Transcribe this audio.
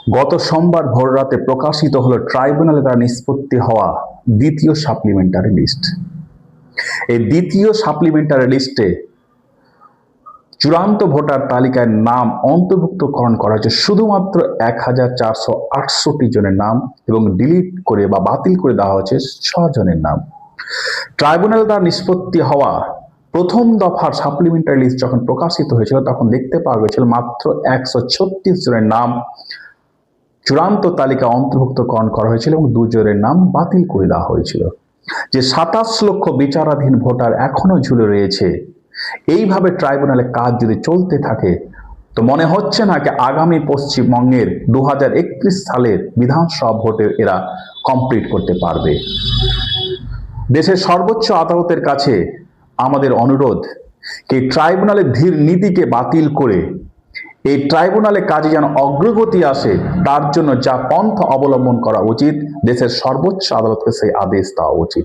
গত সোমবার ভোররাতে প্রকাশিত হলো ট্রাইব্যুনালে দ্বারা নিষ্পত্তি হওয়া দ্বিতীয় সাপ্লিমেন্টারি লিস্ট। এই দ্বিতীয় সাপ্লিমেন্টারি লিস্টে চূড়ান্ত ভোটার তালিকায় নাম অন্তর্ভুক্তকরণ করা হয়েছে শুধুমাত্র 1468 জনের নাম এবং ডিলিট করে বা বাতিল করে দেওয়া হয়েছে 6 জনের নাম। ট্রাইব্যুনাল দ্বারা নিষ্পত্তি হওয়া প্রথম দফার সাপ্লিমেন্টারি লিস্ট যখন প্রকাশিত হয়েছিল তখন দেখতে পাওয়া গেছিল মাত্র 136 জনের নাম চূড়ান্ত তালিকা অন্তর্ভুক্তকরণ করা হয়েছিল এবং 2 জনের নাম বাতিল করে দেওয়া হয়েছিল। যে 27 লক্ষ বিচারাধীন ভোটার এখনো ঝুলে রয়েছে, এইভাবে ট্রাইব্যুনালে কাজ যদি চলতে থাকে তো মনে হচ্ছে না কি আগামী পশ্চিমবঙ্গের 2031 সালের বিধানসভা ভোটে এরা কমপ্লিট করতে পারবে। দেশের সর্বোচ্চ আদালতের কাছে আমাদের অনুরোধ কি ট্রাইব্যুনালের ধীর নীতিকে বাতিল করে এই ট্রাইব্যুনালে কাজে যেন অগ্রগতি আসে, তার জন্য যা পন্থা অবলম্বন করা উচিত দেশের সর্বোচ্চ আদালতকে সেই আদেশ দেওয়া উচিত।